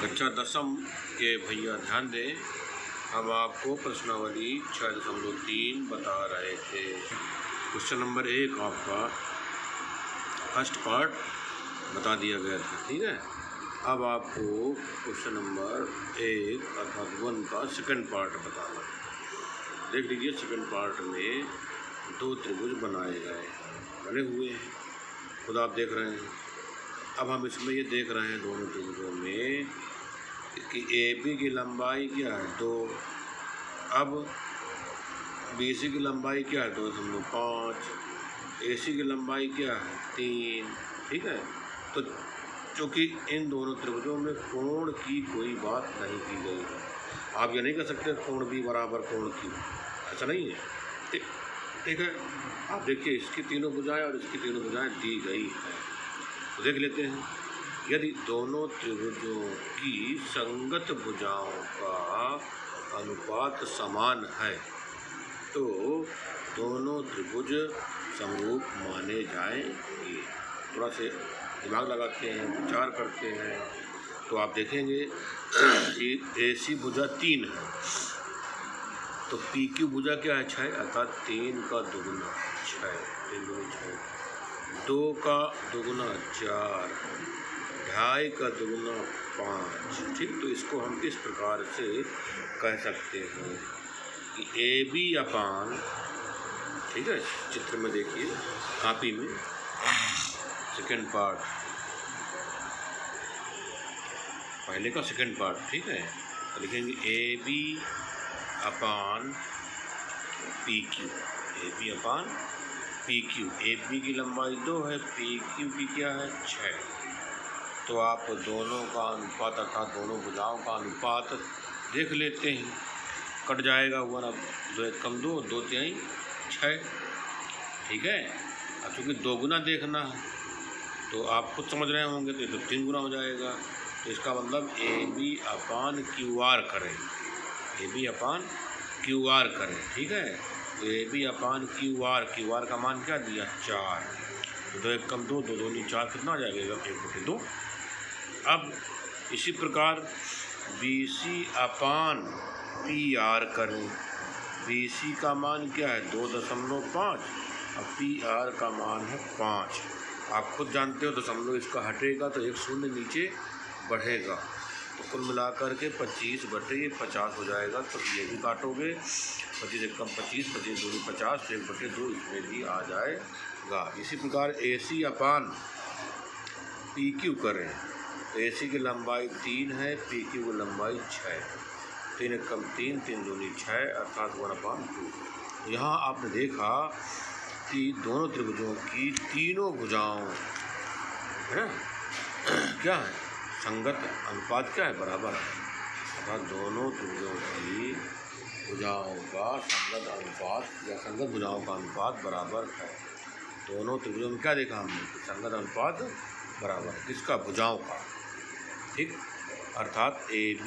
कक्षा दसम के भैया ध्यान दें। हम आपको प्रश्नावली 6.3 बता रहे थे। क्वेश्चन नंबर 1 आपका फर्स्ट पार्ट बता दिया गया था, ठीक है। अब आपको क्वेश्चन नंबर 1 अर्थात 1 का सेकंड पार्ट बताना। देख लीजिए, सेकंड पार्ट में 2 त्रिभुज बने हुए हैं, खुद आप देख रहे हैं। अब हम इसमें ये देख रहे हैं दोनों त्रिभुजों में कि AB की लंबाई क्या है 2, अब BC की लंबाई क्या है 2.5, AC की लंबाई क्या है 3, ठीक है। तो चूँकि इन दोनों त्रिभुजों में कोण की कोई बात नहीं की गई है, आप ये नहीं कह सकते कोण B बराबर कोण Q, ऐसा नहीं है, ठीक है। आप देखिए, इसकी तीनों भुजाएं और इसकी तीनों भुजाएं दी गई हैं। तो देख लेते हैं, यदि दोनों त्रिभुजों की संगत भुजाओं का अनुपात समान है तो दोनों त्रिभुज समरूप माने जाएंगे। थोड़ा से दिमाग लगाते हैं, विचार करते हैं, तो आप देखेंगे कि AC भुजा 3 है तो PQ भुजा क्या है 6, अर्थात 3 का दुगुना 6, 3 दूनी 6, 2 का दुगुना 4, 2.5 का दुगुना 5, ठीक। तो इसको हम इस प्रकार से कह सकते हैं कि AB अपान, ठीक है, चित्र में देखिए कॉपी में सेकंड पार्ट, पहले का सेकंड पार्ट, ठीक है। तो लिखेंगे AB अपान PQ, AB अपान PQ। AB की लंबाई 2 है, PQ की क्या है 6। तो आप दोनों का अनुपात अर्थात दोनों भुजाओं का अनुपात देख लेते हैं, कट जाएगा 1, अब 2 1 कम 2, 2 3 6, ठीक है। अब चूँकि 2 गुना देखना है तो आप खुद समझ रहे होंगे, तो ये तो 3 गुना हो जाएगा। तो इसका मतलब AB अपान QR करें, AB अपान QR करें, ठीक है। तो AB अपान QR का मान क्या दिया 4, तो 2 1 कम 2, 2 2 4, कितना आ जाएगा 1/2। अब इसी प्रकार BC अपान PR करें, BC का मान क्या है 2.5, अब PR का मान है 5। आप खुद जानते हो दशमलव इसका हटेगा तो एक शून्य नीचे बढ़ेगा, तो कुल मिलाकर के 25/50 हो जाएगा। तो ये भी काटोगे, 25 1 कम 25, 25 दूनी 50, तो 1/2 इसमें भी आ जाएगा। इसी प्रकार AC अपान PQ करें, AC की लंबाई 3 है, PQ की लंबाई 6, 3 1 कम 3, 3 दूनी 6, अर्थात 1/2। यहाँ आपने देखा कि दोनों त्रिभुजों की तीनों भुजाओं है ना क्या है संगत अनुपात क्या है बराबर है, अर्थात दोनों त्रिभुजों की भुजाओं का संगत अनुपात या संगत भुजाओं का अनुपात बराबर है। दोनों त्रिभुजों में क्या देखा हमने, संगत अनुपात बराबर है, किसका, भुजाओं का, ठीक। अर्थात AB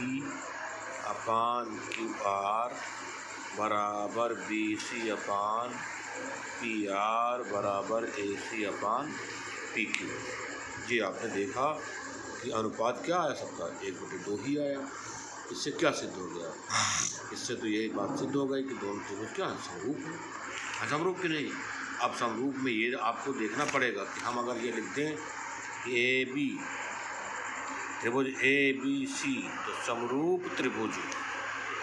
अपान QR बराबर BC अपान PR बराबर AC अपान PQ। जी आपने देखा कि अनुपात क्या आया सबका 1/2 ही आया। इससे क्या सिद्ध हो गया, इससे तो यही बात सिद्ध हो गई कि दोनों त्रिभुज क्या है समरूप है, समरूप की नहीं। अब समरूप में ये आपको देखना पड़ेगा कि हम अगर ये लिख दें कि AB त्रिभुज ABC तो समरूप त्रिभुज।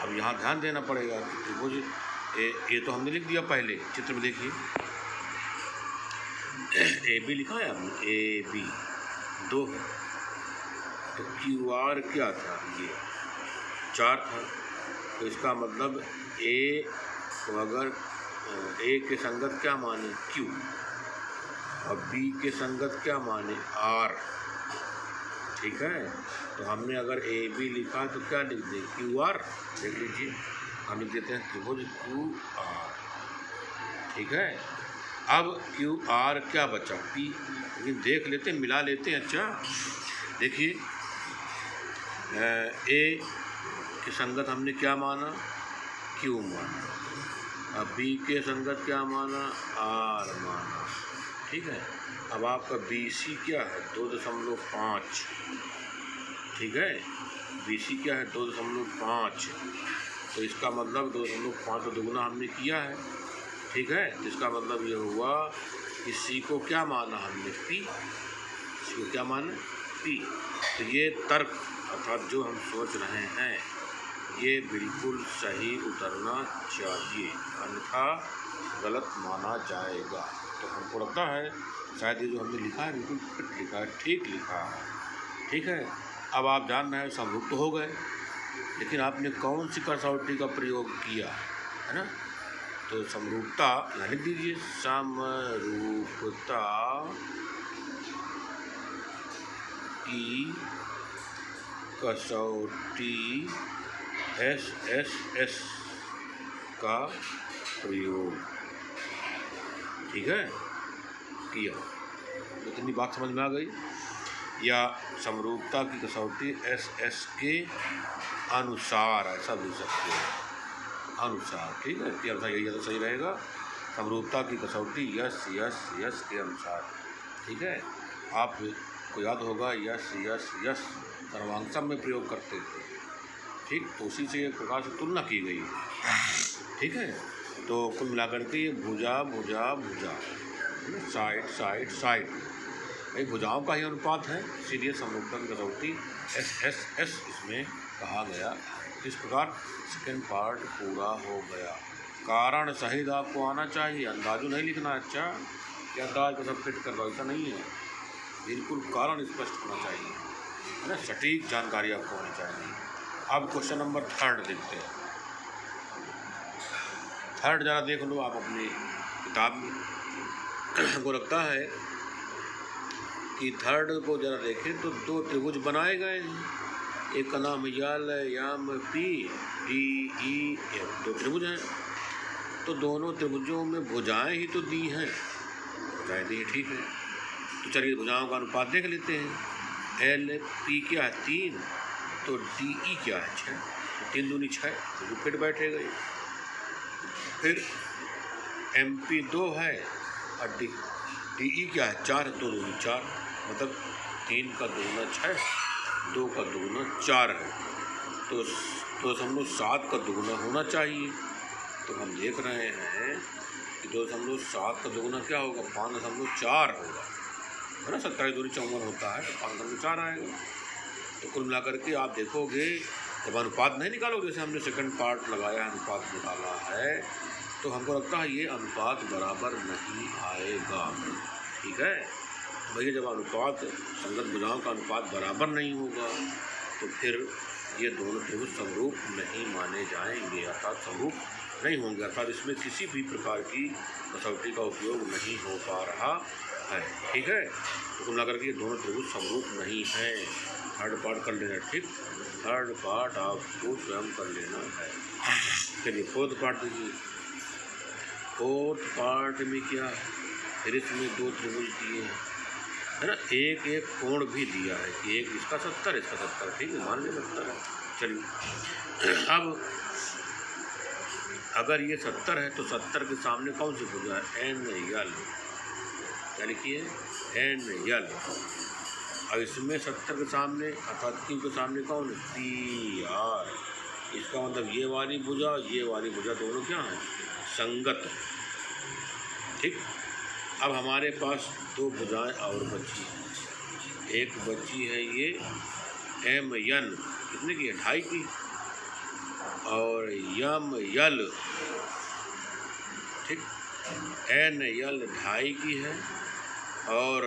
अब यहाँ ध्यान देना पड़ेगा कि त्रिभुज ये तो हमने लिख दिया पहले, चित्र में देखिए AB लिखा है हमने, AB 2 है, तो QR क्या था, ये 4 था। तो इसका मतलब A को अगर A के संगत क्या माने Q और B के संगत क्या माने R, ठीक है। तो हमने अगर AB लिखा तो क्या लिख दें QR, देख लीजिए हम लिख देते हैं त्रिभुज QR, ठीक है। अब QR क्या बचा P, लेकिन देख लेते हैं, मिला लेते हैं। अच्छा देखिए, A की संगत हमने क्या माना Q माना, अब B के संगत क्या माना R माना, ठीक है। अब आपका BC क्या है 2.5, ठीक है। BC क्या है 2.5, तो इसका मतलब 2.5 दोगुना हमने किया है, ठीक है। इसका मतलब ये हुआ कि C को क्या माना हमने, P, C को क्या माना, P। तो ये तर्क अर्थात जो हम सोच रहे हैं ये बिल्कुल सही उतरना चाहिए, अन्यथा गलत माना जाएगा। तो हमको लगता है शायद ये जो हमने लिखा है बिल्कुल फिट लिखा है, ठीक लिखा है, ठीक है। अब आप जान रहे हैं समरूप तो हो गए, लेकिन आपने कौन सी कसौटी का प्रयोग किया है ना। तो समरूपता यहाँ लिख दीजिए, समरूपता की कसौटी SSS का प्रयोग, ठीक है, किया। इतनी बात समझ में आ गई। या समरूपता की कसौटी SS के अनुसार, ऐसा लिख सकते हैं, अनुसार, ठीक है। यही ज़्यादा सही रहेगा, समरूपता की कसौटी यस के अनुसार, ठीक है। आपको याद होगा यस सर्वांगसम में प्रयोग करते थे, ठीक, तो उसी से एक प्रकार से तुलना की गई है, ठीक है। तो कुल मिलाकर के ये भुजा भुजा भुजा, साइड भाई भुजाओं का ही अनुपात है, इसीलिए समरूपता की कसौटी SSS इसमें कहा गया। इस प्रकार सेकेंड पार्ट पूरा हो गया। कारण सहित आपको आना चाहिए, अंदाजू नहीं लिखना। अच्छा क्या अंदाज को सब फिट कर दो, ऐसा नहीं है, बिल्कुल कारण स्पष्ट होना चाहिए, है ना, सटीक जानकारी आपको होनी चाहिए। अब क्वेश्चन नंबर 3 देखते हैं। 3 ज़रा देख लो आप अपनी किताब में। हमको लगता है कि 3 को ज़रा देखें तो 2 त्रिभुज बनाए गए हैं। एक का नाम यल याम P D E F, 2 त्रिभुज हैं। तो दोनों त्रिभुजों में भुजाएं ही तो दी हैं, भुजाएं दी, ठीक है। तो चलिए भुजाओं का अनुपात देख लेते हैं। LP क्या है 3, तो DE क्या है 6, तो 3 दूनी 6, तो फिट बैठेगा ये। फिर MP 2 है और DE क्या है 4, 2 दूनी 4, मतलब 3 का दोगुना 6, 2 का दोगुना 4 है। तो 2.7 का दोगुना होना चाहिए। तो हम देख रहे हैं कि 2.7 का दोगुना क्या होगा, 5.4 होगा, है ना। 27 दूनी 54 होता है, तो 5.4 आएगा। तो कुल मिलाकर के आप देखोगे जब अनुपात नहीं निकालोगे, जैसे हमने सेकंड पार्ट लगाया, अनुपात निकाला है, तो हमको लगता है ये अनुपात बराबर नहीं आएगा, ठीक है। भैया जब अनुपात संगत भुजाओं का अनुपात बराबर नहीं होगा तो फिर ये दोनों त्रिभुज समरूप नहीं माने जाएंगे, अर्थात समरूप नहीं होंगे, अर्थात इसमें किसी भी प्रकार की कसौटी का उपयोग नहीं हो पा रहा है, ठीक है। तो कुल मिलाकर के ये दोनों त्रिभुज समरूप नहीं हैं। 3rd पार्ट कर लेना, ठीक, 3rd पार्ट आपको स्वयं कर लेना है। चलिए 4th पार्ट देखिए। 4th पार्ट में क्या है, फिर इसमें 2 त्रिभुज दिए हैं, है ना। एक कोण भी दिया है कि एक इसका 70, इसका 70, ठीक है, मान लिया 70 है। चलिए अब अगर ये 70 है तो 70 के सामने कौन सी भुजा है, NL, क्या लिखिए NL। अब इसमें 70 के सामने अर्थात Q के सामने कौन है, PR। इसका मतलब ये वाली भुजा दोनों क्या हैं, संगत, ठीक। अब हमारे पास 2 भुजाएं और बची हैं। एक बची है ये MN, कितने की है, 2.5 की, और YL, ठीक, NL 2.5 की है और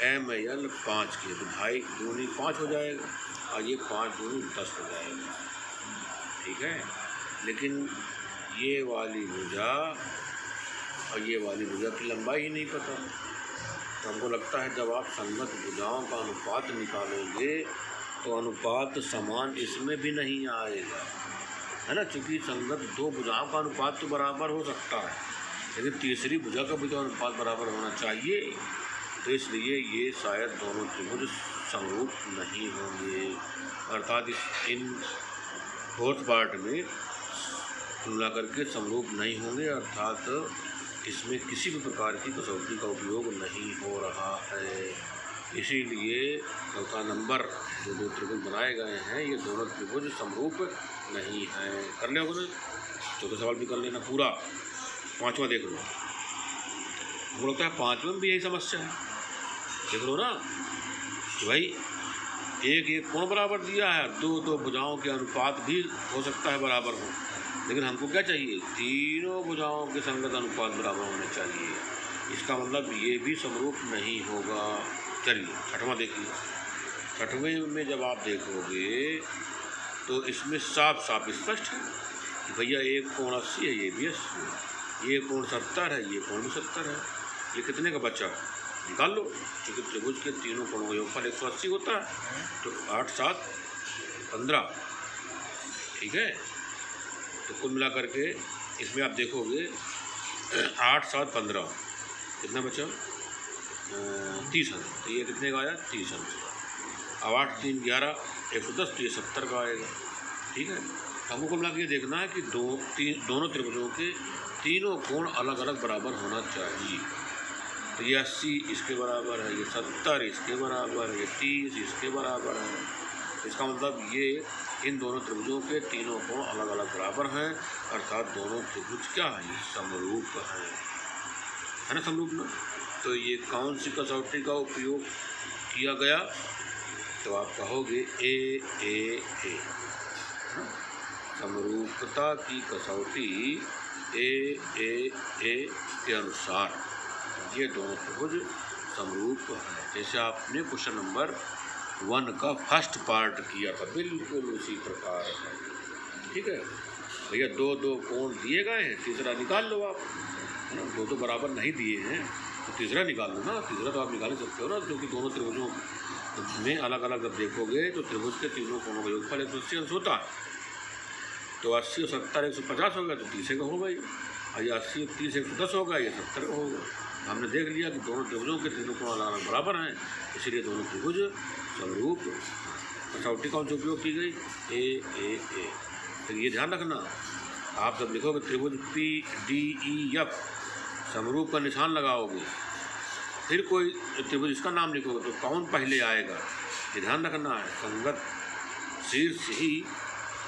ML 5 की है। तो 2.5 दूनी 5 हो जाएगा और ये 5 दूनी 10 हो जाएगा, ठीक है। लेकिन ये वाली भुजा और ये वाली भुजा की लंबाई ही नहीं पता। तो हमको लगता है जब आप संगत भुजाओं का अनुपात निकालोगे तो अनुपात समान इसमें भी नहीं आएगा, है ना, क्योंकि संगत 2 भुजाओं का अनुपात तो बराबर हो सकता है, लेकिन तीसरी भुजा का भी तो अनुपात बराबर होना चाहिए। तो इसलिए ये शायद दोनों त्रिभुज समरूप नहीं होंगे, अर्थात इन 4th पार्ट में तुलना करके समरूप नहीं होंगे, अर्थात इसमें किसी भी प्रकार की कसौटी का उपयोग नहीं हो रहा है, इसीलिए चौथा नंबर जो दो त्रिभुज बनाए गए हैं ये दोनों त्रिभुज समरूप नहीं है। कर ले होगा, चौथा सवाल भी कर लेना पूरा। पांचवा देख लो, हमको लगता है पांचवें में भी यही समस्या है। देख लो ना कि भाई एक एक कोण बराबर दिया है, दो दो भुजाओं के अनुपात भी हो सकता है बराबर हो, लेकिन हमको क्या चाहिए, तीनों भुजाओं के संगत अनुपात बराबर होने चाहिए। इसका मतलब ये भी समरूप नहीं होगा। चलिए छठवां देखिए। छठवें में जब आप देखोगे तो इसमें साफ साफ स्पष्ट है कि भैया एक कोण 80 है, ये भी 80 है, ये कोण 70 है, ये कोण भी 70 है। ये कितने का बचा, निकाल लो। क्योंकि त्रिभुज के तीनों कोणों का योगफल 180 होता है, तो 8 7 15, ठीक है। तो कुल मिला करके इसमें आप देखोगे 8 7 15 कितना बचा, 30 अंक। तो ये कितने का आया, 30 अंक। अब 8 3 11 110, तो ये 70 का आएगा, ठीक है। हमको कुल मिला के ये देखना है कि दोनों त्रिभुजों के तीनों कोण अलग अलग बराबर होना चाहिए। तो ये 80 इसके बराबर है, ये 70 इसके बराबर है, ये 30 इसके बराबर है। इसका मतलब ये इन दोनों त्रिभुजों के तीनों कोण अलग अलग बराबर हैं, अर्थात दोनों त्रिभुज क्या है, समरूप है ना, समरूप ना। तो ये कौन सी कसौटी का उपयोग किया गया, तो आप कहोगे ए समरूपता की कसौटी ए के अनुसार ये दोनों त्रिभुज समरूप है। जैसे आपने क्वेश्चन नंबर 1 का फर्स्ट पार्ट किया था, बिल्कुल उसी प्रकार है, ठीक है भैया। दो दो कोण दिए गए हैं, तीसरा निकाल लो आप, है ना। दो बराबर नहीं दिए हैं तो तीसरा निकाल लो ना। तीसरा तो आप निकाल सकते हो ना, क्योंकि दोनों त्रिभुजों में अलग अलग जब देखोगे तो त्रिभुज के तीनों कोणों का योगफल 180 अंश होता है। तो 80 और 70 150 होगा, तो 30 का होगा ही। और ये 80 और 30 110 होगा, ये 70 का होगा। हमने देख लिया कि दोनों त्रिभुजों के तीनों कोण अलग अलग बराबर हैं, इसीलिए दोनों त्रिभुज समरूप। कसौटी कौन सी उपयोग की गई, ए। तो ये ध्यान रखना, आप जब लिखोगे त्रिभुज PDEF समरूप का निशान लगाओगे, फिर कोई त्रिभुज इसका नाम लिखोगे तो कौन पहले आएगा, ये ध्यान रखना है। संगत शीर्ष ही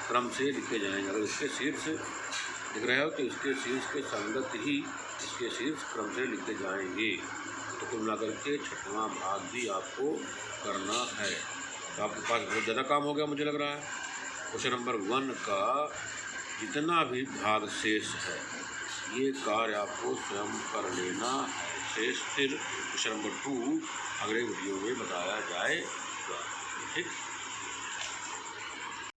क्रम से लिखे जाएंगे। अगर इसके शीर्ष लिख रहे हो तो इसके शीर्ष के संगत ही इसके शीर्ष क्रम से लिखे जाएंगे। तो कुल मिलाकर के छठवां भाग भी आपको करना है। तो आपके पास बहुत ज़्यादा काम हो गया मुझे लग रहा है। क्वेश्चन नंबर 1 का जितना भी भाग शेष है ये कार्य आपको स्वयं कर लेना है। शेष फिर क्वेश्चन नंबर 2 अगले वीडियो में बताया जाएगा, ठीक।